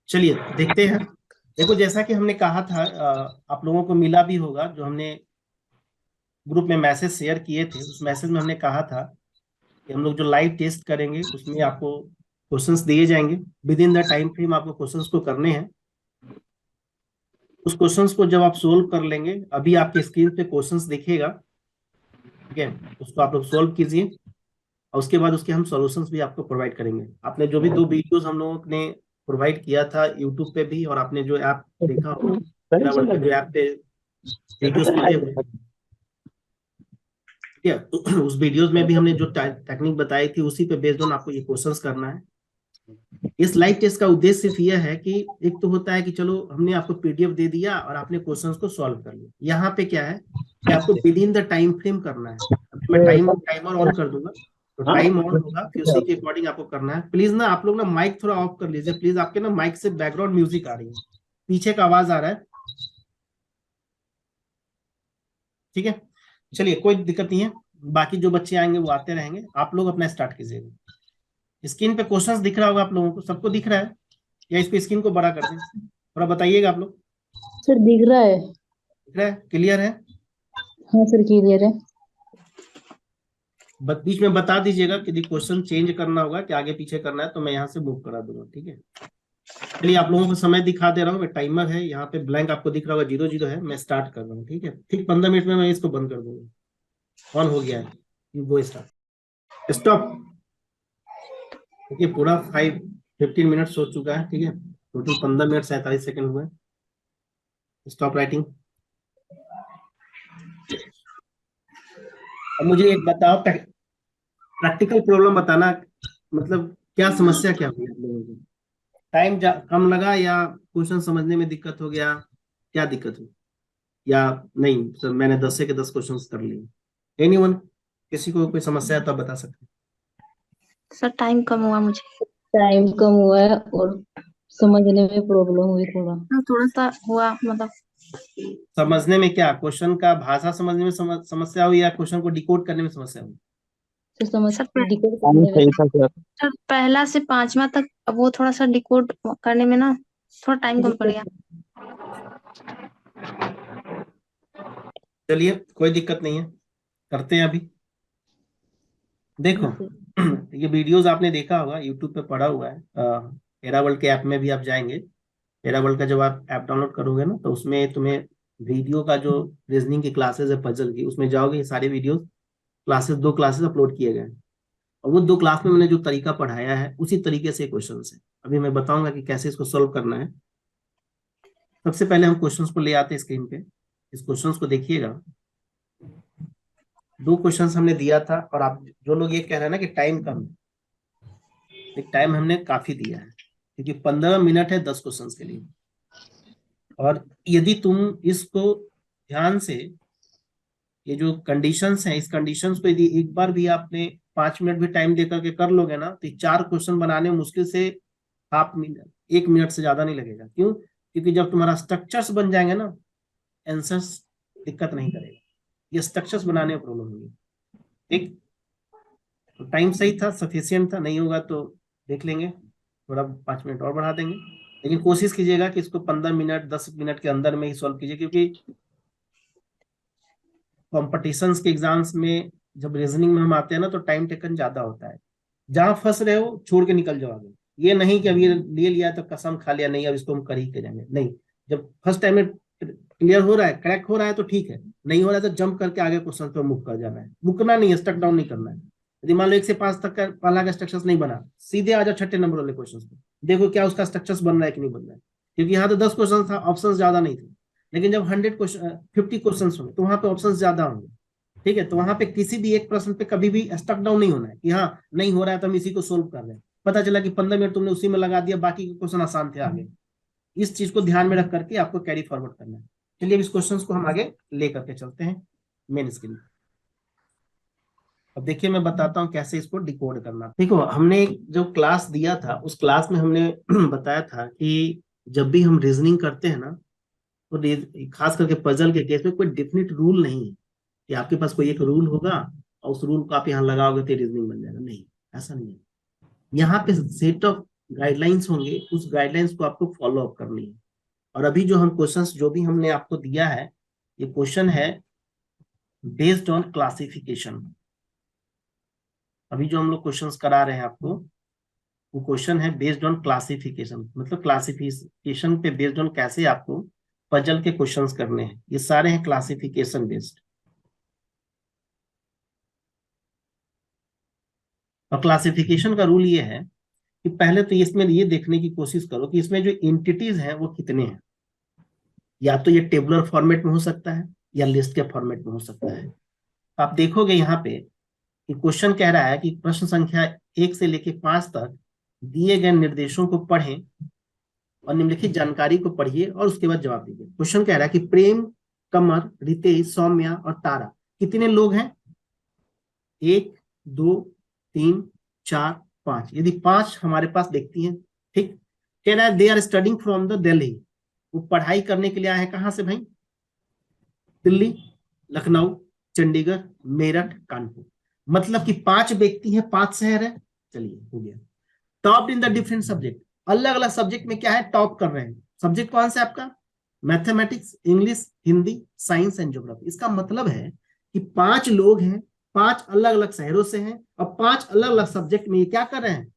चलिए देखते हैं। देखो जैसा कि हमने कहा था, आप लोगों को मिला भी होगा, जो हमने ग्रुप में मैसेज शेयर किए थे, उस मैसेज में हमने कहा था कि हम लोग जो लाइव टेस्ट करेंगे उसमें आपको क्वेश्चंस दिए जाएंगे। With in the time frame आपको क्वेश्चंस को करने हैं। उस क्वेश्चंस को जब आप सोल्व कर लेंगे, अभी आपके स्क्रीन पे क्वेश्चंस दिखेगा, ठीक है, उसको आप लोग सोल्व कीजिए और उसके बाद उसके हम सॉल्यूशंस भी आपको प्रोवाइड करेंगे। आपने जो भी 2 वीडियोस हम लोगों ने प्रोवाइड किया था यूट्यूब पे भी, और आपने जो ऐप देखा होगा, मेरा वर्क जो ऐप पे वीडियोस मिले हुए हैं, ठीक है, तो उस वीडियोस में भी हमने जो टेक्निक बताई थी उसी पे बेस्ड ऑन आपको ये क्वेश्चंस करना है। इस लाइव टेस्ट का उद्देश्य सिर्फ यह है कि एक तो होता है कि चलो हमने आपको पीडीएफ दे दिया और आपने क्वेश्चंस को सॉल्व कर लिया। यहाँ पे क्या है कि आपको with in the time frame करना है। अभी मैं टाइमर ऑन कर दूंगा, तो टाइम ऑन होगा, फिर उसी के अकॉर्डिंग आपको करना है। प्लीज ना आप लोग ना माइक थोड़ा ऑफ कर लीजिए प्लीज, आपके ना माइक से बैकग्राउंड म्यूजिक आ रही है, पीछे का आवाज आ रहा है, ठीक है। चलिए कोई दिक्कत नहीं है, बाकी जो बच्चे आएंगे वो आते रहेंगे, आप लोग अपना स्टार्ट कीजिएगा। स्क्रीन पे क्वेश्चंस दिख रहा होगा आप लोगों को, सबको दिख रहा है या इसको स्क्रीन को बड़ा कर दें, थोड़ा बताइएगा आप लोग। सर दिख रहा है। दिख रहा है, क्लियर है? हाँ सर क्लियर है। बीच में बता दीजिएगा कि यदि क्वेश्चन चेंज करना होगा कि आगे पीछे करना है तो मैं यहाँ से मूव करा दूंगा, ठीक है। चलिए आप लोगों को समय दिखा दे रहा हूँ मैं, टाइमर है यहाँ पे, ब्लैंक आपको दिख रहा होगा, 00 है, मैं स्टार्ट कर रहा हूँ, ठीक है। ठीक 15 मिनट में मैं इसको बंद कर दूंगा। ऑन हो गया है, गो स्टार्ट, स्टॉप। देखिए पूरा 15 मिनट्स हो चुका है, ठीक है, टोटल 15 मिनट 47 सेकंड हुए। Stop writing. अब मुझे एक बताओ, प्रैक्टिकल प्रॉब्लम बताना, मतलब क्या समस्या क्या हुई आप लोगों को? टाइम कम लगा या क्वेश्चन समझने में दिक्कत हो गया, क्या दिक्कत हुई? या नहीं सर मैंने 10 से के 10 क्वेश्चन कर लिए? एनीवन, किसी को कोई समस्या है तो आप बता सकते सर टाइम कम हुआ मुझे। टाइम कम हुआ है और समझने में प्रॉब्लम हुई थोड़ा। थोड़ा सा हुआ मतलब। हैं। समझने में क्या, क्वेश्चन का भाषा समझने में समस्या हुई या क्वेश्चन को डिकोड करने में समस्या हुई? तो समझ सर डिकोड करने में। सही था सर। सर पहला से 5वां तक वो थोड़ा सा डिकोड करने में ना थोड़ा टाइम कम पड़ गया। चलिए कोई दिक्कत नहीं है, करते हैं अभी। देखो ये वीडियोस आपने देखा होगा, यूट्यूब पे पड़ा हुआ है, एरावर्ल्ड के ऐप में भी आप जाएंगे। एरावर्ल्ड का जब आप ऐप डाउनलोड करोगे ना, तो उसमें तुम्हें वीडियो का जो रीजनिंग की क्लासेस है पजल की, उसमें जाओगे, ये सारे वीडियो क्लासेस, 2 क्लासेस अपलोड किए गए हैं, और वो 2 क्लास में मैंने जो तरीका पढ़ाया है उसी तरीके से क्वेश्चन है। अभी मैं बताऊंगा कि कैसे इसको सोल्व करना है। सबसे पहले हम क्वेश्चंस को ले आते हैं स्क्रीन पे। इस क्वेश्चंस को देखिएगा, 2 क्वेश्चंस हमने दिया था, और आप जो लोग ये कह रहे हैं ना कि टाइम कम है, एक टाइम हमने काफी दिया है, क्योंकि 15 मिनट है 10 क्वेश्चन के लिए। और यदि तुम इसको ध्यान से, ये जो कंडीशंस हैं, इस कंडीशंस को यदि एक बार भी आपने 5 मिनट भी टाइम देकर के कर लोगे ना, तो 4 क्वेश्चन बनाने में मुश्किल से हाफ मिनट, 1 मिनट से ज्यादा नहीं लगेगा। क्यों? क्योंकि जब तुम्हारा स्ट्रक्चर्स बन जाएंगे ना, आंसर्स दिक्कत नहीं करेगा, ये स्ट्रक्चर्स बनाने में प्रॉब्लम होगी। ठीक, तो टाइम सही था, सफिशियंट था, नहीं होगा तो देख लेंगे, थोड़ा 5 मिनट और बढ़ा देंगे। लेकिन कोशिश कीजिएगा कि इसको 15 मिनट 10 मिनट के अंदर में ही सॉल्व कीजिए, क्योंकि कॉम्पिटिशन्स के एग्जाम्स में जब रीजनिंग में हम आते हैं ना, तो टाइम टेकन ज्यादा होता है। जहां फंस रहे हो छोड़ के निकल जाओ आगे। ये नहीं कि अब ये ले लिया तो कसम खा लिया, नहीं अब इसको हम कर ही के जाएंगे, नहीं। जब फर्स्ट टाइम में क्लियर हो रहा है, क्रैक हो रहा है तो ठीक है, नहीं हो रहा है तो जंप करके आगे क्वेश्चन पर मूव कर जाना है, रुकना नहीं है, स्टक डाउन नहीं करना है। यदि मान लो 1 से 5 तक का पहला का स्ट्रक्चर नहीं बना, सीधे आ जाओ छठे नंबर वाले क्वेश्चन पे, देखो क्या उसका स्ट्रक्चर बन रहा है कि नहीं बन रहा है। क्योंकि यहाँ तो 10 क्वेश्चन था, ऑप्शन ज्यादा नहीं थे, लेकिन जब 100 क्वेश्चन 50 क्वेश्चन होंगे तो वहां पे ऑप्शन ज्यादा होंगे, ठीक है। तो वहां पे किसी भी एक प्रश्न पे कभी भी स्टक डाउन नहीं होना है कि हाँ नहीं हो रहा है तो हम इसी को सोल्व कर रहे हैं। पता चला कि 15 मिनट तुमने उसी में लगा दिया, बाकी के क्वेश्चन आसान थे आगे। इस चीज को ध्यान में रख करके आपको कैरी फॉरवर्ड करना है। चलिए इस क्वेश्चन को हम आगे लेकर के चलते हैं मेन स्क्रीन। अब देखिए मैं बताता हूँ कैसे इसको डिकोड करना। देखो हमने जो क्लास दिया था, उस क्लास में हमने बताया था कि जब भी हम रीजनिंग करते हैं ना, तो खास करके पजल के केस में कोई डेफिनेट रूल नहीं है कि आपके पास कोई एक रूल होगा और उस रूल को आप यहाँ लगाओगे तो रीजनिंग बन जाएगा, नहीं, ऐसा नहीं है। यहाँ पे सेट ऑफ गाइडलाइंस होंगे, उस गाइडलाइंस को आपको फॉलो अप करनी है। और अभी जो हम क्वेश्चंस जो भी हमने आपको दिया है, ये क्वेश्चन है बेस्ड ऑन क्लासिफिकेशन। अभी जो हम लोग क्वेश्चंस करा रहे हैं आपको, वो क्वेश्चन है बेस्ड ऑन क्लासिफिकेशन, मतलब क्लासिफिकेशन पे बेस्ड ऑन कैसे आपको पजल के क्वेश्चंस करने हैं, ये सारे हैं क्लासिफिकेशन बेस्ड। और क्लासिफिकेशन का रूल ये है कि पहले तो इसमें ये देखने की कोशिश करो कि इसमें जो एंटिटीज हैं वो कितने हैं। या तो ये टेबुलर फॉर्मेट में हो सकता है या लिस्ट के फॉर्मेट में हो सकता है। आप देखोगे यहाँ पे कि क्वेश्चन कह रहा है कि प्रश्न संख्या 1 से लेकर 5 तक दिए गए निर्देशों को पढ़ें और निम्नलिखित जानकारी को पढ़िए और उसके बाद जवाब दीजिए। क्वेश्चन कह रहा है कि प्रेम, कमर, रितेश, सौम्या और तारा कितने लोग हैं? 1, 2, 3, 4, 5। यदि 5 हमारे पास व्यक्ति हैं, ठीक, कह रहा है they are studying from the Delhi, वो पढ़ाई करने के लिए आए हैं कहां से भाई? दिल्ली, लखनऊ, चंडीगढ़, मेरठ, कानपुर। मतलब कि 5 व्यक्ति हैं, 5 शहर है। चलिए हो गया। Top in the different subject, अलग अलग सब्जेक्ट में क्या है, टॉप कर रहे हैं। सब्जेक्ट कौन सा है आपका? Mathematics, English, Hindi, science and geography. इसका मतलब है कि 5 लोग हैं, 5 अलग अलग शहरों से हैं और 5 अलग अलग सब्जेक्ट में ये क्या कर रहे हैं,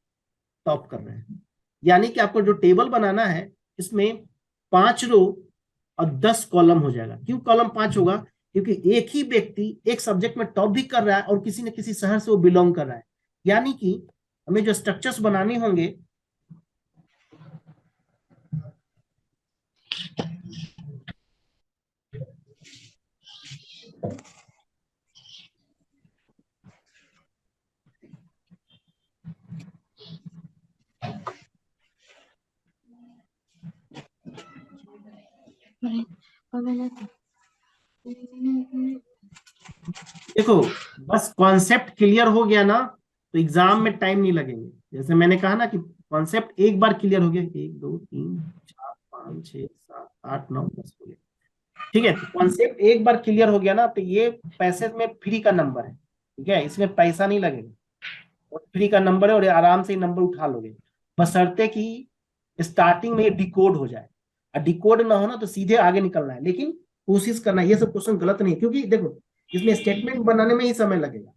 टॉप कर रहे हैं। यानी कि आपको जो टेबल बनाना है, इसमें 5 रो और 10 कॉलम हो जाएगा। क्यों कॉलम 5 होगा? क्योंकि एक ही व्यक्ति एक सब्जेक्ट में टॉप भी कर रहा है और किसी न किसी शहर से वो बिलोंग कर रहा है। यानी कि हमें जो स्ट्रक्चर्स बनाने होंगे, देखो बस कॉन्सेप्ट क्लियर हो गया ना तो एग्जाम में टाइम नहीं लगेंगे। जैसे मैंने कहा ना कि कॉन्सेप्ट एक बार क्लियर हो गया, 1, 2, 3, 4, 5, 6, 7, 8, 9, 10 हो गया। ठीक है, कॉन्सेप्ट एक बार क्लियर हो गया ना तो ये पैसे में फ्री का नंबर है। ठीक है, इसमें पैसा नहीं लगेगा और फ्री का नंबर है और आराम से नंबर उठा लोगे, बशर्ते कि स्टार्टिंग में ये डिकोड हो जाए। और डिकोड ना हो ना तो सीधे आगे निकलना है, लेकिन कोशिश करना है। ये सब क्वेश्चन गलत नहीं है, क्योंकि देखो इसमें स्टेटमेंट बनाने में ही समय लगेगा।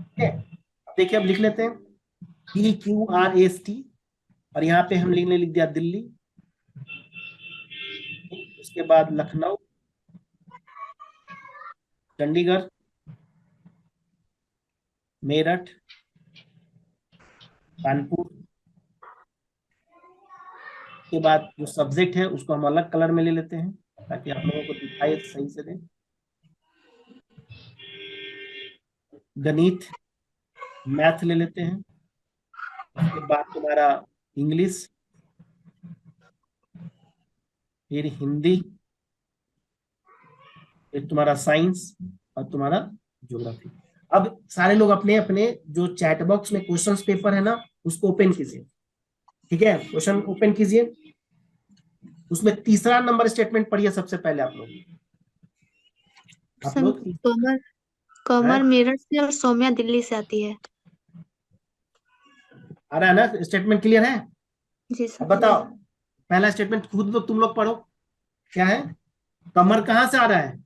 ठीक है, अब देखिए, अब लिख लेते हैं PQRST और यहाँ पे हम लिख दिया दिल्ली, उसके बाद लखनऊ, चंडीगढ़, मेरठ, कानपुर। के बाद जो सब्जेक्ट है उसको हम अलग कलर में ले लेते हैं ताकि आप लोगों को दिखाई सही से दे। गणित, मैथ ले लेते हैं, उसके बाद तुम्हारा इंग्लिश, फिर हिंदी, फिर तुम्हारा साइंस और तुम्हारा ज्योग्राफी। अब सारे लोग अपने अपने जो चैट बॉक्स में क्वेश्चंस पेपर है ना उसको ओपन कीजिए। ठीक है, क्वेश्चन ओपन कीजिए, उसमें तीसरा नंबर स्टेटमेंट पढ़िए सबसे पहले आप लोग। कमर कमर मेरठ से और सौम्या दिल्ली से आती है। आ रहा है ना, स्टेटमेंट क्लियर है? जी अब सर। बताओ, पहला स्टेटमेंट खुद तो तुम लोग पढ़ो, क्या है? कमर कहां से आ रहा है?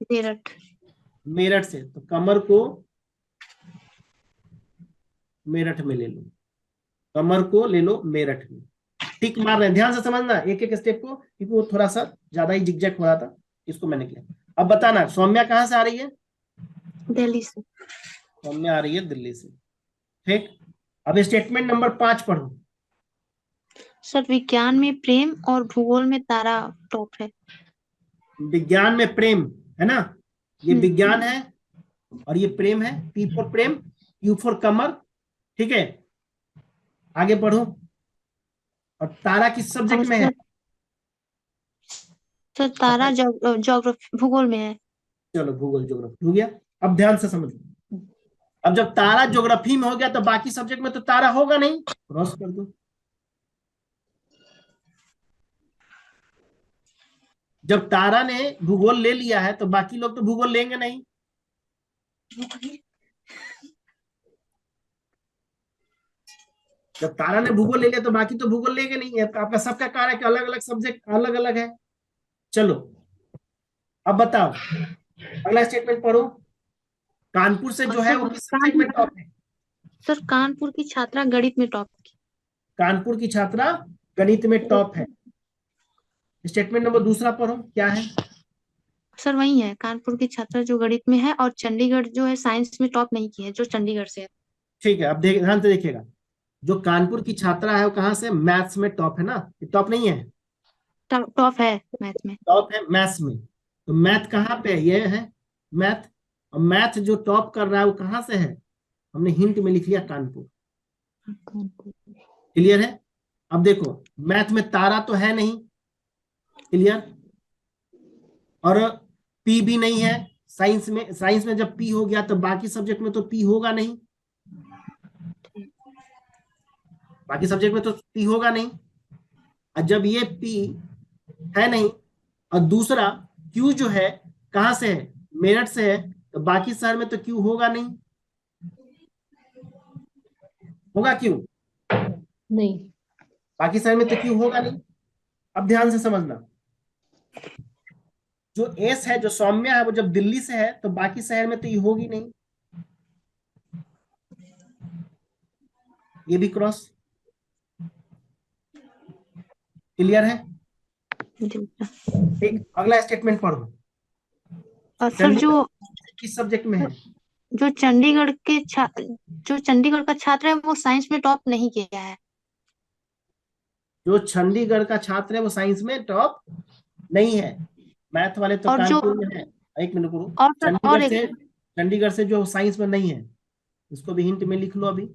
मेरठ। मेरठ से, तो कमर को मेरठ में ले लो, कमर को ले लो मेरठ में। टिक मार रहे हैं, ध्यान से समझना एक एक स्टेप को, क्योंकि वो थोड़ा सा ज्यादा ही जिगजैग हो रहा था, इसको मैंने किया। अब बताना सौम्या कहां से आ रही है? दिल्ली से। सौम्या आ रही है दिल्ली से। ठीक, अब स्टेटमेंट नंबर 5 पढ़ो। सर विज्ञान में प्रेम और भूगोल में तारा टॉप है। विज्ञान में प्रेम है ना, ये विज्ञान है और ये प्रेम है। P for Prem, Q for कमर। ठीक है, आगे पढ़ो। और तारा किस और सब्जेक्ट में है? सर तारा ज्योग्राफी भूगोल में है। चलो भूगोल ज्योग्राफी हो गया। अब ध्यान से समझो, अब जब तारा ज्योग्राफी में हो गया तो बाकी सब्जेक्ट में तो तारा होगा नहीं, क्रॉस कर दो। जब तारा ने भूगोल ले लिया है तो बाकी लोग तो भूगोल लेंगे नहीं। जब तारा ने भूगोल ले लिया तो बाकी तो भूगोल लेंगे नहीं। आपका सबका कार्य है कि अलग अलग सब्जेक्ट अलग अलग है। चलो अब बताओ, अगला स्टेटमेंट पढ़ो। कानपुर से जो है वो किस सब्जेक्ट में टॉप है? सर कानपुर की छात्रा गणित में टॉप की। कानपुर की छात्रा गणित में टॉप है। स्टेटमेंट नंबर दूसरा पढ़ो, क्या है? सर वही है, कानपुर की छात्रा जो गणित में है, और चंडीगढ़ जो है साइंस में टॉप नहीं की है, जो चंडीगढ़ से है। ठीक है, अब ध्यान से देखिएगा, जो कानपुर की छात्रा है वो कहां से? मैथ्स में टॉप है ना? टॉप नहीं है? टॉप है मैथ में। टॉप है मैथ्स में। तो मैथ कहाँ पे है? ये है मैथ। और मैथ जो टॉप कर रहा है वो कहां से है? हमने हिंट में लिख लिया कानपुर। क्लियर है? अब देखो, मैथ में तारा तो है नहीं, क्लियर, और पी भी नहीं है। साइंस में जब पी हो गया तो बाकी सब्जेक्ट में तो पी होगा नहीं, बाकी सब्जेक्ट में तो पी होगा नहीं। और जब ये पी है नहीं, और दूसरा क्यू जो है कहां से है? मेरठ से है, तो बाकी शहर में तो क्यू होगा नहीं। होगा क्यू? नहीं। बाकी शहर में तो क्यू होगा नहीं। अब ध्यान से समझना, जो एस है, जो सौम्या है, वो जब दिल्ली से है तो बाकी शहर में तो ये होगी नहीं। ये भी क्रॉस। क्लियर है? ठीक, अगला स्टेटमेंट पढ़ो। और सर जो किस सब्जेक्ट में है? जो चंडीगढ़ के जो चंडीगढ़ का छात्र है वो साइंस में टॉप नहीं किया है। जो चंडीगढ़ का छात्र है वो साइंस में टॉप नहीं है। मैथ वाले तो और जो कानपुर में है। एक मिनट रुको, और सर और चंडीगढ़ से जो साइंस में नहीं है, इसको भी हिंट में लिख लो अभी।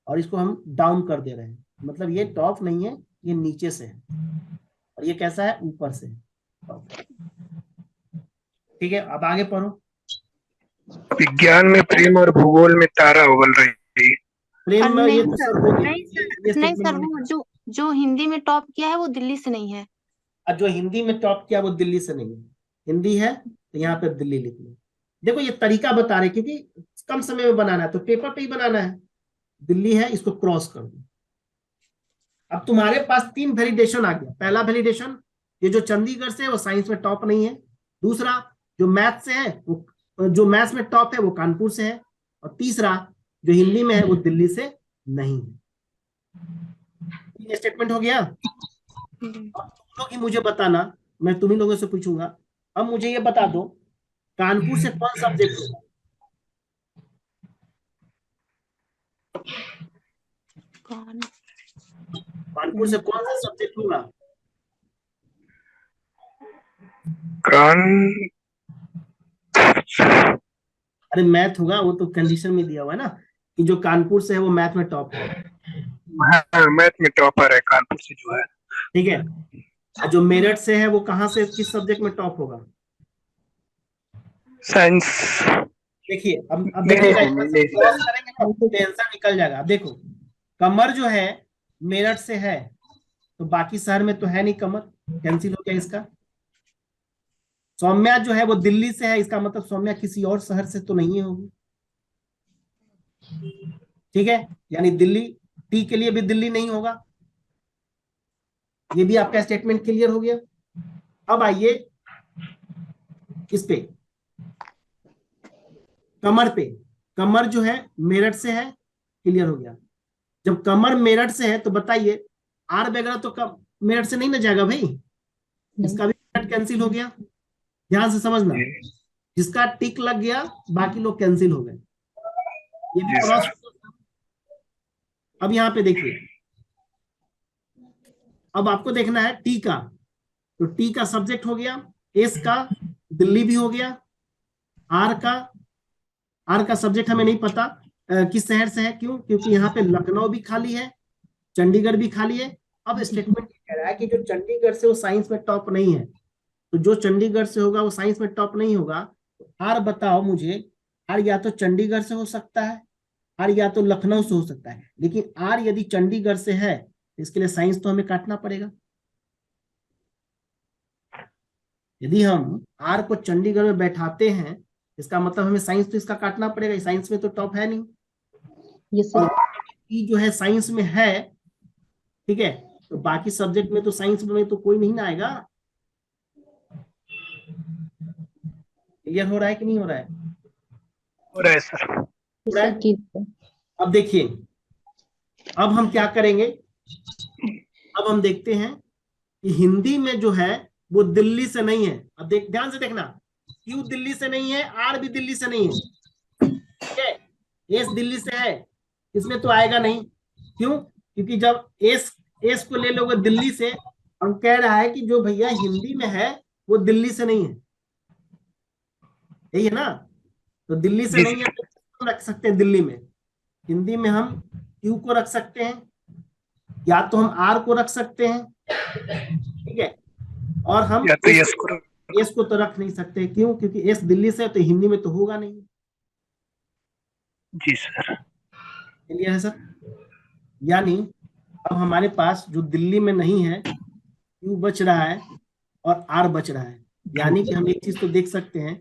और इसको हम डाउन कर दे रहे हैं, मतलब ये टॉप नहीं है, ये नीचे से है, और ये कैसा है? ऊपर से टॉप। ठीक है, अब आगे पढ़ो। विज्ञान में प्रेम और भूगोल में तारा उगल रही। प्रेम में ये नहीं तो सर, सर हो गया, नहीं ये सर, नहीं स्टेटमेंट सर, मैंने वो जो हिंदी में टॉप किया है वो दिल्ली से नहीं है। और जो हिंदी में टॉप किया वो दिल्ली से नहीं है। हिंदी है तो यहाँ पे दिल्ली लिख लो। देखो ये तरीका बता रहे, क्योंकि कम समय में बनाना है तो पेपर पे ही बनाना है। दिल्ली है, इसको क्रॉस कर दो। अब तुम्हारे पास 3 वैलिडेशन आ गया। पहला वैलिडेशन, ये जो चंडीगढ़ से है वो साइंस में टॉप नहीं है। दूसरा, जो मैथ से है वो, जो मैथ्स में टॉप है वो कानपुर से है। और तीसरा, जो हिंदी में है वो दिल्ली से नहीं है। ये स्टेटमेंट हो गया। अब तुम लोग ही मुझे बताना, मैं तुम्ही लोगों से पूछूंगा। अब मुझे ये बता दो, कानपुर से कौन सब्जेक्ट होगा? कानपुर से कौन सा सब्जेक्ट होगा? कान अरे मैथ होगा, वो तो कंडीशन में दिया हुआ है ना कि जो कानपुर से है वो मैथ में टॉप है। हाँ, मैथ में टॉपर है कानपुर से जो है। ठीक है, और जो मेरठ से है वो कहां से, किस सब्जेक्ट में टॉप होगा? साइंस। देखिए, अब नहीं देखिएगा, नहीं इतना नहीं से नहीं क्रॉस करेंगे ना तो टेंशन निकल जाएगा। अब देखो, कमर जो है मेरठ से है, तो बाकी शहर में तो है नहीं कमर, कैंसिल हो गया इसका। सौम्या जो है वो दिल्ली से है, इसका मतलब सौम्या किसी और शहर से तो नहीं होगी। ठीक है, यानी दिल्ली, टी के लिए भी दिल्ली नहीं होगा। ये भी आपका स्टेटमेंट क्लियर हो गया। अब आइए इस पे, कमर पे। कमर जो है मेरठ से है, क्लियर हो गया। जब कमर मेरठ से है तो बताइए, आर वगैरह तो मेरठ से नहीं ना जाएगा भाई, इसका भी मेरठ कैंसिल हो गया। ध्यान से समझना, नहीं। जिसका टिक लग गया बाकी लोग कैंसिल हो गए। ये भी जी क्रॉस। सर। अब यहाँ पे देखिए, अब आपको देखना है टी का, तो टी का सब्जेक्ट हो गया, एस का दिल्ली भी हो गया, आर का सब्जेक्ट हमें नहीं पता किस शहर से है। क्यों? क्योंकि यहाँ पे लखनऊ भी खाली है, चंडीगढ़ भी खाली है। अब स्टेटमेंट कह रहा है कि जो चंडीगढ़ से वो साइंस में टॉप नहीं है, तो जो चंडीगढ़ से होगा वो साइंस में टॉप नहीं होगा। आर बताओ मुझे, आर या तो चंडीगढ़ से हो सकता है, आर या तो लखनऊ से हो सकता है, लेकिन आर यदि चंडीगढ़ से है इसके लिए साइंस तो हमें काटना पड़ेगा। यदि हम आर को चंडीगढ़ में बैठाते हैं इसका मतलब हमें साइंस तो इसका काटना पड़ेगा, साइंस में तो टॉप है नहीं। ये और सर ई जो है साइंस में है, ठीक है, तो बाकी सब्जेक्ट में तो साइंस में तो कोई नहीं ना आएगा। क्लियर हो रहा है कि नहीं हो रहा है? हो रहा है सर। हो रहा सर है। ठीक है। अब देखिए, अब हम क्या करेंगे, अब हम देखते हैं कि हिंदी में जो है वो दिल्ली से नहीं है। अब देख, ध्यान से देखना, क्यू दिल्ली से नहीं है, आर भी दिल्ली से नहीं है, ठीक है, एस दिल्ली से है, इसमें तो आएगा नहीं। क्यों? क्योंकि जब एस एस को ले लोगे दिल्ली से, हम कह रहा है कि जो भैया हिंदी में है वो दिल्ली से नहीं है, यही है ना। तो दिल्ली से जी नहीं है तो हम रख सकते हैं दिल्ली में, हिंदी में हम क्यू को रख सकते हैं, या तो हम आर को रख सकते हैं, ठीक है, और हम या तो यस करो। एस को तो रख नहीं सकते। क्यों? क्योंकि एस दिल्ली से है तो हिंदी में तो होगा नहीं। जी सर। क्लियर है सर? यानी अब हमारे पास जो दिल्ली में नहीं है, क्यू बच रहा है और आर बच रहा है। यानी कि हम एक चीज तो देख सकते हैं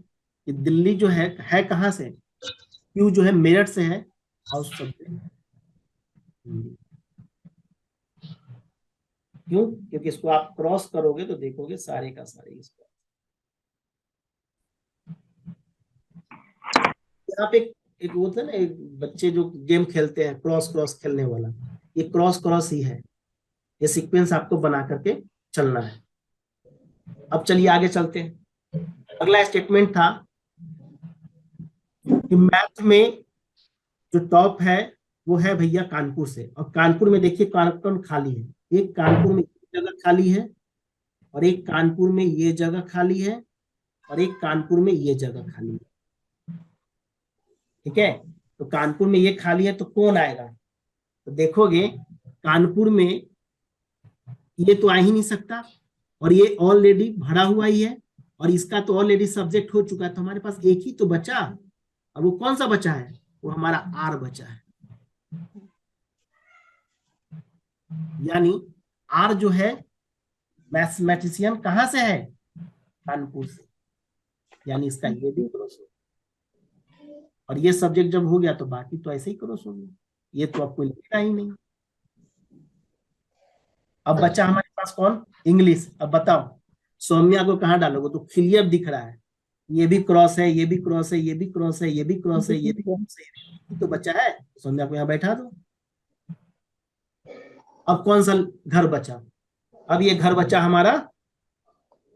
कि दिल्ली जो है कहाँ से, क्यू जो है मेरठ से है, और सब्जेक्ट हिंदी। क्यों? क्योंकि इसको आप क्रॉस करोगे तो देखोगे सारे का सारे इसको। यहाँ पे एक वो था ना, एक बच्चे जो गेम खेलते हैं क्रॉस क्रॉस खेलने वाला, ये क्रॉस क्रॉस ही है, ये सीक्वेंस आपको बना करके चलना है। अब चलिए आगे चलते हैं। अगला स्टेटमेंट था कि मैथ में जो टॉप है वो है भैया कानपुर से, और कानपुर में देखिए कौन कौन खाली है। एक कानपुर में ये जगह खाली है, और एक कानपुर में ये जगह खाली है, और एक कानपुर में ये जगह खाली है, ठीक है। तो कानपुर में ये खाली है तो कौन आएगा? तो देखोगे कानपुर में ये तो आ ही नहीं सकता, और ये ऑलरेडी भरा हुआ ही है, और इसका तो ऑलरेडी सब्जेक्ट हो चुका है, तो हमारे पास एक ही तो बचा। और वो कौन सा बचा है? वो हमारा आर बचा है। यानी आर जो है मैथमेटिशियन कहां से है? कानपुर से। यानी इसका ये भी क्रॉस हो, और ये सब्जेक्ट जब हो गया तो बाकी तो ऐसे ही क्रॉस हो गया, ये तो आपको लिखना ही नहीं। अब बचा हमारे पास कौन? इंग्लिश। अब बताओ सौम्या को कहाँ डालोगे? तो क्लियर दिख रहा है, ये भी क्रॉस है, ये भी क्रॉस है, ये भी क्रॉस है, ये भी क्रॉस है, ये भी क्रॉस है, तो बचा है। सौम्या को यहाँ बैठा दो। अब कौन सा घर बचा? अब ये घर बचा हमारा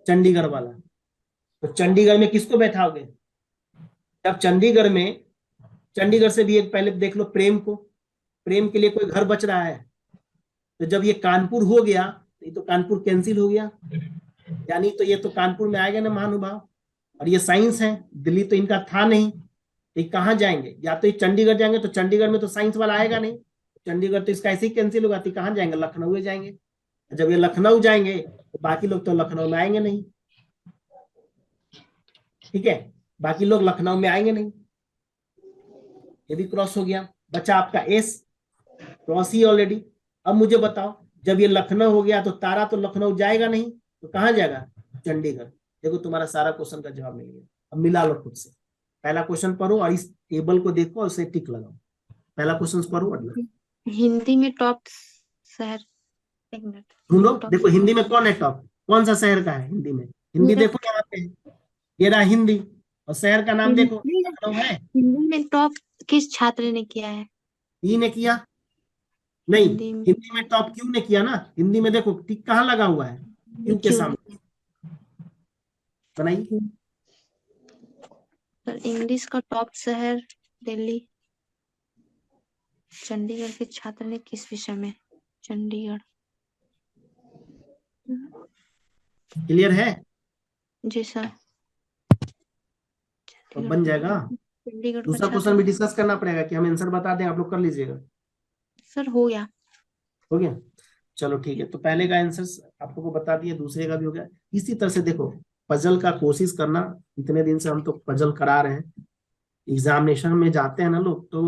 चंडीगढ़ वाला। तो चंडीगढ़ में किसको बैठाओगे? जब चंडीगढ़ से भी एक पहले देख लो प्रेम को, प्रेम के लिए कोई घर बच रहा है, तो जब ये कानपुर हो गया तो ये तो कानपुर कैंसिल हो गया, यानी तो ये तो कानपुर में आएगा ना महानुभाव। और ये साइंस है, दिल्ली तो इनका था नहीं, ये कहाँ जाएंगे? या तो ये चंडीगढ़ जाएंगे, तो चंडीगढ़ में तो साइंस वाला आएगा नहीं, चंडीगढ़ तो इसका ऐसे ही कैंसिल होगा, तो कहाँ जाएंगे? लखनऊ जाएंगे। जब ये लखनऊ जाएंगे तो बाकी लोग तो लखनऊ में आएंगे नहीं, ठीक है, बाकी लोग लखनऊ में आएंगे नहीं। ये भी क्रॉस हो गया, बचा आपका एस, क्रॉस ही ऑलरेडी। अब मुझे बताओ जब ये लखनऊ हो गया तो तारा तो लखनऊ जाएगा नहीं, तो कहाँ जाएगा? चंडीगढ़। देखो तुम्हारा सारा क्वेश्चन का जवाब मिल गया। अब मिला लो खुद से, पहला क्वेश्चन पढ़ो और इस टेबल को देखो और उसे टिक लगाओ। पहला क्वेश्चन पढ़ो अगला। हिंदी में टॉप शहर, एक मिनट, ढूंढो, टॉप देखो हिंदी में कौन है टॉप, कौन सा शहर का है हिंदी में? हिंदी देखो यहाँ पे, ये रहा हिंदी, और शहर का नाम देखो लखनऊ है। हिंदी में टॉप किस छात्र ने किया है? ई ने किया नहीं, हिंदी में हिंदी में टॉप क्यू ने किया ना। हिंदी में देखो टिक कहाँ लगा हुआ है? क्यू के सामने। बनाइए। सर इंग्लिश का टॉप शहर दिल्ली। चंडीगढ़ के छात्र ने किस विषय में? चंडीगढ़। क्लियर है? जी सर। तो बन जाएगा। चंडीगढ़ का दूसरा छात्र, क्वेश्चन भी डिस्कस करना पड़ेगा कि हम आंसर बता दें, आप लोग कर लीजिएगा। सर हो गया। हो गया, चलो ठीक है। तो पहले का आंसर आप लोगों को बता दिया, दूसरे का भी हो गया। इसी तरह से देखो पजल का कोशिश करना, इतने दिन से हम तो पजल करा रहे हैं। एग्जामिनेशन में जाते हैं ना लोग, तो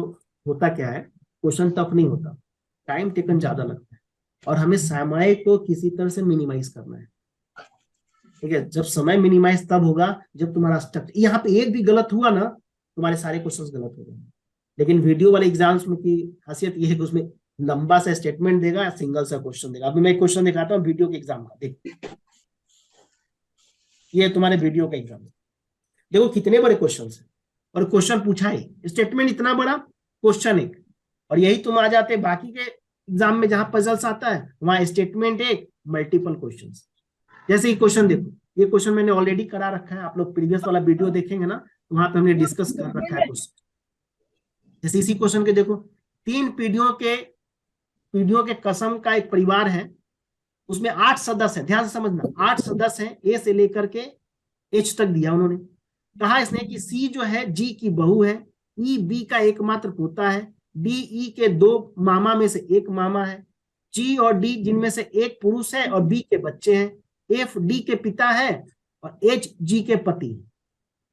होता क्या है, क्वेश्चन टफ नहीं होता, टाइम टेकन ज्यादा लगता है, और हमें समय को किसी तरह से मिनिमाइज करना है, ठीक है। जब समय मिनिमाइज तब होगा जब तुम्हारा स्ट्रक्चर, यहाँ पे एक भी गलत हुआ ना, तुम्हारे सारे क्वेश्चंस गलत हो जाएंगे। लेकिन वीडियो वाले एग्जाम्स में की खासियत ये है कि उसमें लंबा सा स्टेटमेंट देगा, सिंगल सा क्वेश्चन देगा। अभी मैं एक क्वेश्चन दिखाता हूँ वीडियो के एग्जाम का, देखो ये तुम्हारे वीडियो का एग्जाम, देखो कितने बड़े क्वेश्चन है और क्वेश्चन पूछा है, स्टेटमेंट इतना बड़ा, क्वेश्चन एक। और यही तुम आ जाते बाकी के एग्जाम में जहां पजल्स आता है, वहां स्टेटमेंट एक, मल्टीपल क्वेश्चन। जैसे ये क्वेश्चन देखो, ये क्वेश्चन मैंने ऑलरेडी करा रखा है, आप लोग प्रीवियस वाला वीडियो देखेंगे ना, तो वहां पे हमने डिस्कस कर रखा है क्वेश्चन। जैसे इसी क्वेश्चन के देखो, 3 पीढ़ियों के कसम का एक परिवार है, उसमें 8 सदस्य है, ध्यान से समझना, 8 सदस्य हैं, ए से लेकर के एच तक दिया उन्होंने। कहा इसने कि सी जो है जी की बहू है, ई बी का एकमात्र पोता है, डी ई के 2 मामा में से एक मामा है, जी और डी जिनमें से एक पुरुष है और बी के बच्चे हैं, एफ डी के पिता है और एच जी के पति है।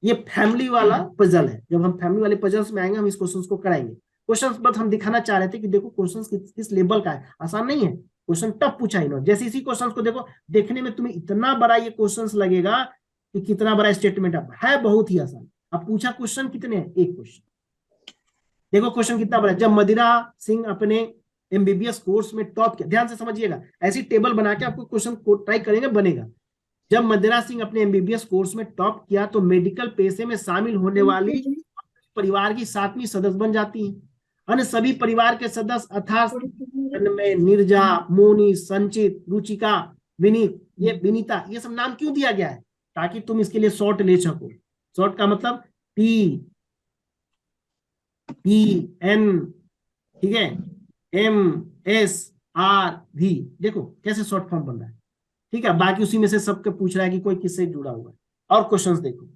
ये फैमिली वाला पजल है। जब हम फैमिली वाले पजल्स में आएंगे हम इस क्वेश्चन को कराएंगे। क्वेश्चन बस हम दिखाना चाह रहे थे कि देखो क्वेश्चन किस लेवल का है, आसान नहीं है, क्वेश्चन टफ पूछा इन्होंने। जैसे इसी क्वेश्चन को देखो, देखने में तुम्हें इतना बड़ा ये क्वेश्चन लगेगा कि कितना बड़ा स्टेटमेंट है, बहुत ही आसान। अब पूछा क्वेश्चन कितने हैं, एक क्वेश्चन। देखो क्वेश्चन कितना बड़ा है। जब मदिरा सिंह अपने एमबीबीएस कोर्स में टॉप किया, ध्यान से समझिएगा, ऐसी टेबल बना के आपको क्वेश्चन को ट्राई करेंगे, बनेगा। जब मदिरा सिंह अपने एमबीबीएस कोर्स में टॉप किया तो मेडिकल पेशे में शामिल होने वाली परिवार की 7वीं सदस्य बन जाती है। अन्य सभी परिवार के सदस्य अर्थात नीरजा, मोनी, संचित, रुचिका, विनीत, ये विनीता, ये सब नाम क्यों दिया गया है, ताकि तुम इसके लिए शॉर्ट ले सको। शॉर्ट का मतलब टी एन, ठीक है, एम एस आर वी। देखो कैसे शॉर्ट फॉर्म बन रहा है, ठीक है। बाकी उसी में से सबके पूछ रहा है कि कोई किससे जुड़ा हुआ है। और क्वेश्चंस देखो,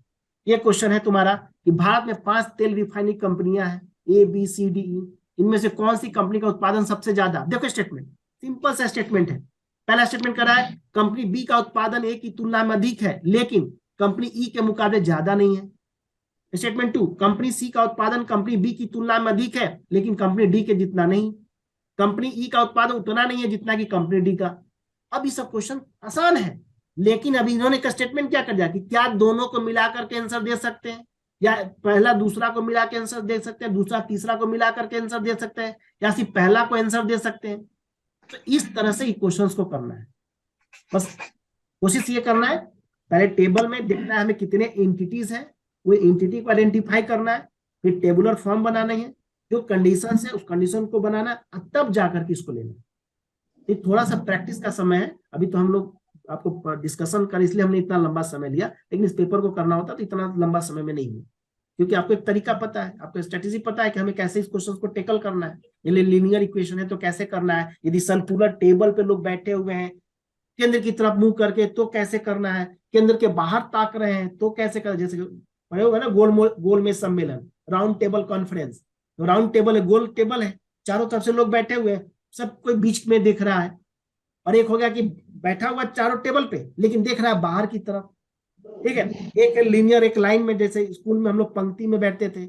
ये क्वेश्चन है तुम्हारा कि भारत में 5 तेल रिफाइनिंग कंपनियां हैं, A B C D E, इनमें से कौन सी कंपनी का उत्पादन सबसे ज्यादा। देखो स्टेटमेंट, सिंपल सा स्टेटमेंट है। पहला स्टेटमेंट कर रहा है कंपनी बी का उत्पादन ए की तुलना में अधिक है लेकिन कंपनी ई के मुकाबले ज्यादा नहीं है। स्टेटमेंट 2, कंपनी सी का उत्पादन कंपनी बी की तुलना में अधिक है लेकिन कंपनी डी के जितना नहीं। कंपनी ई का उत्पादन उतना नहीं है जितना कि कंपनी डी का। अब ये सब क्वेश्चन आसान है, लेकिन अभी इन्होंने का स्टेटमेंट क्या कर दिया कि क्या दोनों को मिलाकर के आंसर दे सकते हैं, या पहला दूसरा को मिला के आंसर दे सकते हैं, दूसरा तीसरा को मिला करके आंसर दे सकते हैं, या सिर्फ पहला को आंसर दे सकते हैं। तो इस तरह से क्वेश्चंस को करना है। बस कोशिश ये करना है, पहले टेबल में देखना है हमें कितने एंटिटीज हैं, वो एंटिटी को आइडेंटिफाई करना है, फिर टेबुलर फॉर्म बनाना है, जो कंडीशन है उस कंडीशन को बनाना है, तब जाकर के इसको लेना। ये थोड़ा सा प्रैक्टिस का समय है, अभी तो हम लोग आपको डिस्कशन कर, इसलिए हमने इतना लंबा समय लिया, लेकिन इस पेपर को करना होता तो इतना लंबा समय में नहीं हुआ, क्योंकि आपको एक तरीका पता है, आपको स्ट्रेटेजी पता है कि हमें कैसे इस क्वेश्चन को टेकल करना है। यदि लीनियर इक्वेशन है तो कैसे करना है, यदि सर्कुलर टेबल पे लोग बैठे हुए हैं केंद्र की तरफ मुंह करके तो कैसे करना है, केंद्र के बाहर ताक रहे हैं तो कैसे करना। जैसे पढ़े होगा ना गोल में सम्मेलन, राउंड टेबल कॉन्फ्रेंस, तो राउंड टेबल है, गोल टेबल है, चारों तरफ से लोग बैठे हुए हैं, सब कोई बीच में देख रहा है। और एक हो गया कि बैठा हुआ चारों टेबल पे लेकिन देख रहा है बाहर की तरफ, ठीक है। एक लीनियर, एक लाइन में, जैसे स्कूल में हम लोग पंक्ति में बैठते थे,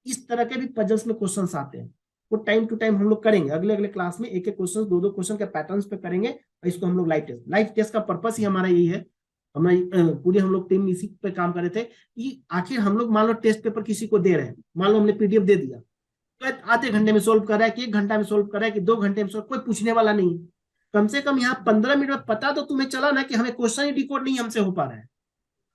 इस तरह के भी पजल्स में क्वेश्चंस आते हैं। वो टाइम टू टाइम हम लोग करेंगे, अगले अगले क्लास में एक एक क्वेश्चन, 2-2 क्वेश्चन के पैटर्न्स पे करेंगे, और इसको हम लोग लाइव टेस्ट का पर्पस ही हमारा यही है। हमारी पूरी हम लोग टीम इसी पे काम कर रहे थे कि आखिर हम लोग मान लो टेस्ट पेपर किसी को दे रहे हैं, मान लो हमने पीडीएफ दे दिया, तो आधे घंटे में सोल्व कर रहा है कि 1 घंटा में सोल्व कर रहा है कि 2 घंटे में सोल्व, कोई पूछने वाला नहीं। कम से कम यहाँ 15 मिनट में पता तो तुम्हें चला ना कि हमें क्वेश्चन ही डिकोड नहीं हमसे हो पा रहा है,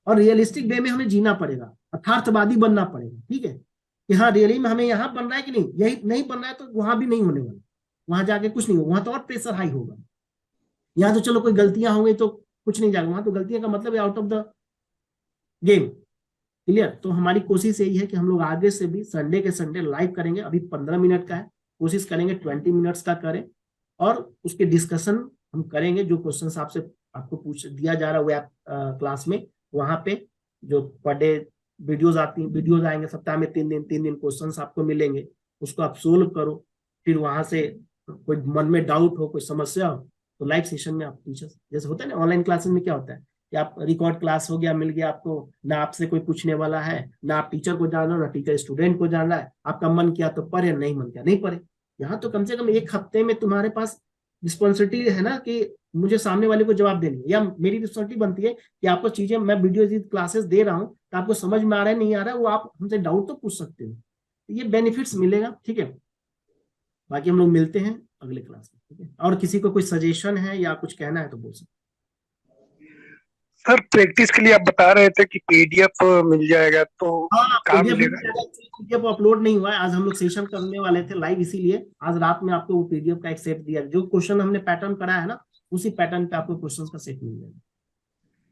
और रियलिस्टिक वे में हमें जीना पड़ेगा, अर्थार्थवादी बनना पड़ेगा, ठीक है, कि हाँ रियली में हमें यहाँ बन रहा है कि नहीं, यही नहीं बन रहा है तो वहां भी नहीं होने वाला, वहां जाके कुछ नहीं होगा, वहां तो और प्रेशर हाई होगा। यहाँ तो चलो कोई गलतियां होंगी तो कुछ नहीं जाएगा, वहां तो गलतियां का मतलब है out of the game, clear. तो हमारी कोशिश यही है कि हम लोग आगे से भी संडे के संडे लाइव करेंगे। अभी 15 मिनट का है, कोशिश करेंगे 20 मिनट्स का करें, और उसके डिस्कशन हम करेंगे। जो क्वेश्चन आपको पूछ दिया जा रहा है वेब क्लास में, वहां पे जो पर डे वीडियोज आती हैं, वीडियोज आएंगे सप्ताह में 3 दिन क्वेश्चंस आपको मिलेंगे, उसको आप सोल्व करो। फिर वहां से कोई मन में डाउट हो, कोई समस्या हो, तो लाइव सेशन में आप टीचर, जैसे होता है ना ऑनलाइन क्लासेस में क्या होता है कि आप रिकॉर्ड क्लास हो गया, मिल गया आपको, ना आपसे कोई पूछने वाला है, ना आप टीचर को जान रहे हो, ना टीचर स्टूडेंट को जान रहा है, आपका मन किया तो पढ़े, नहीं मन किया नहीं पढ़े। यहाँ तो कम से कम 1 हफ्ते में तुम्हारे पास रिस्पॉन्सिबिलिटी है ना कि मुझे सामने वाले को जवाब देनी है, या मेरी रिस्पॉन्सिबिलिटी बनती है कि आपको चीजें, मैं वीडियो क्लासेस दे रहा हूँ तो आपको समझ में आ रहा है नहीं आ रहा है, वो आप हमसे डाउट तो पूछ सकते हो। तो ये बेनिफिट्स मिलेगा, ठीक है। बाकी हम लोग मिलते हैं अगले क्लास में, ठीक है। और किसी को कोई सजेशन है या कुछ कहना है तो बोल सकते सर प्रैक्टिस के लिए आप बता रहे थे कि पीडीएफ मिल जाएगा, तो हैं। हाँ, कहाँ पीडीएफ मिलेगा? पीडीएफ अपलोड नहीं हुआ है। आज हम लोग सेशन करने वाले थे लाइव, इसीलिए आज रात में आपको वो पीडीएफ का एक सेट दिया। जो क्वेश्चन हमने पैटर्न कराया है ना, उसी पैटर्न पे आपको क्वेश्चन का सेट मिल जाएगा।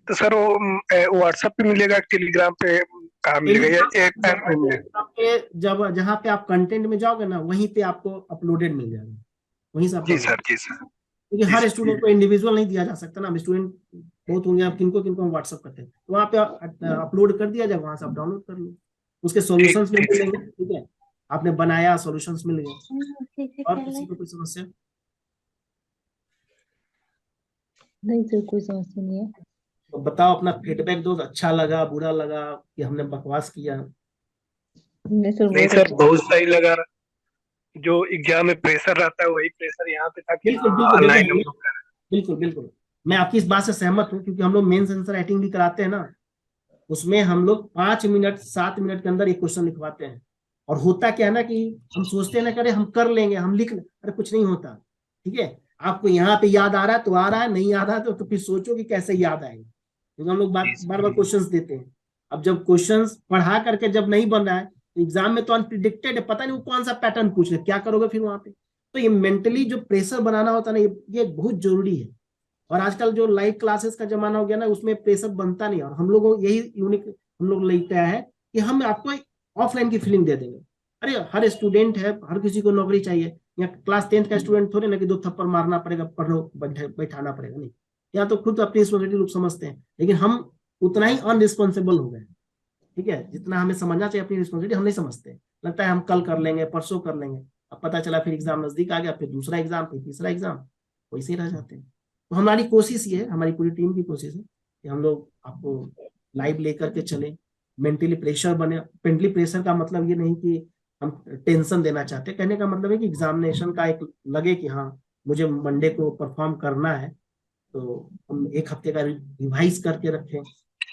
तो सर वो व्हाट्सएप पे मिलेगा, टेलीग्राम पे कहाँ मिलेगा, या एक ऐप में मिलेगा? टेलीग्राम पे जब जहाँ पे आप कंटेंट में जाओगे ना, वहीं पे आपको अपलोडेड मिल जाएगा, वहीं से आप जी डाउनलोड। सर, जी सर, क्योंकि जी हर सर। स्टूडेंट को इंडिविजुअल नहीं दिया जा सकता ना, स्टूडेंट बहुत होंगे, आप किनको किनको हम व्हाट्सअप करते हैं, तो वहाँ पे अपलोड कर दिया जाए, वहां से आप डाउनलोड कर लो। उसके ठीक सॉल्यूशंस भी ठीक सर। मिलेंगे, ठीक है। आपने बनाया, सॉल्यूशंस मिल गए। और किसी को कोई समस्या? नहीं सर, कोई समस्या नहीं है। तो बताओ, अपना फीडबैक दो, अच्छा लगा बुरा लगा कि हमने बकवास किया? नहीं सर, नहीं बहुत सर, अच्छा। बहुत सही लगा। जो एग्जाम में प्रेशर रहता है वही प्रेशर यहाँ पे था कि बिल्कुल बिल्कुल, देखो ऑनलाइन हम लोग कर। बिल्कुल बिल्कुल, मैं आपकी इस बात से सहमत हूँ, क्योंकि हम लोग मेंस आंसर राइटिंग भी कराते हैं ना, उसमें हम लोग 5 मिनट 7 मिनट के अंदर एक क्वेश्चन लिखवाते हैं। और होता क्या है ना कि हम सोचते हैं ना कि अरे हम कर लेंगे, हम लिख ले, अरे कुछ नहीं होता, ठीक है। आपको यहाँ पे याद आ रहा है तो आ रहा है, नहीं याद आ रहा है तो फिर सोचो कि कैसे याद आएगा, क्योंकि हम लोग बार जी बार क्वेश्चंस देते हैं। अब जब क्वेश्चंस पढ़ा करके जब नहीं बन रहा है, तो एग्जाम में तो अनप्रिडिक्टेड है, पता नहीं वो कौन सा पैटर्न पूछ रहे, क्या करोगे फिर वहां पे। तो ये मेंटली जो प्रेशर बनाना होता है ना, ये बहुत जरूरी है। और आजकल जो लाइव क्लासेस का जमाना हो गया ना, उसमें प्रेशर बनता नहीं। और हम लोगों यही यूनिक हम लोग लेके आया है कि हम आपको ऑफलाइन की फीलिंग दे देंगे। अरे हर स्टूडेंट है, हर किसी को नौकरी चाहिए। या क्लास 10th का स्टूडेंट थोड़े ना कि 2 थप्पड़ मारना पड़ेगा, पढ़ो बैठाना पड़ेगा, नहीं। यहाँ तो खुद अपनी रिस्पॉन्सिबिलिटी लोग समझते हैं, लेकिन हम उतना ही अनरिस्पॉन्सिबल हो गए, ठीक है। जितना हमें समझना चाहिए अपनी रिस्पॉन्सिबिलिटी, हम नहीं समझते। लगता है हम कल कर लेंगे, परसों कर लेंगे। अब पता चला फिर एग्जाम नजदीक आ गया, फिर दूसरा एग्जाम, फिर तीसरा एग्जाम, वैसे ही रह जाते हैं। तो हमारी कोशिश ये है, हमारी पूरी टीम की कोशिश है कि हम लोग आपको लाइव लेकर के चले। मेंटली प्रेशर बने, मेंटली प्रेशर का मतलब ये नहीं कि हम टेंशन देना चाहते, कहने का मतलब है कि एग्जामिनेशन का एक लगे कि हाँ मुझे मंडे को परफॉर्म करना है, तो हम एक हफ्ते का रिवाइज करके रखें।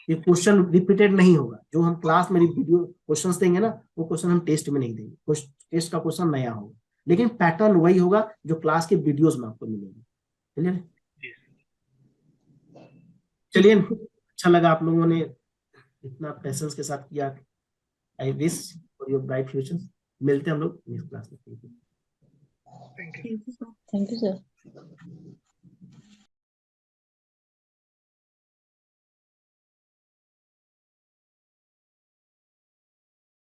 ये क्वेश्चन रिपीटेड नहीं होगा, जो हम क्लास में वीडियो क्वेश्चंस देंगे ना, वो क्वेश्चन हम टेस्ट में नहीं देंगे। टेस्ट का क्वेश्चन नया होगा, लेकिन पैटर्न वही होगा जो क्लास के वीडियोस में आपको मिलेगा। चलिए चलिए, अच्छा लगा आप लोगों ने इतना पेशेंस के साथ किया। I wish for your bright future. मिलते हैं हम लोग नेक्स्ट क्लास में। Thank you. Thank you sir. Thank you sir.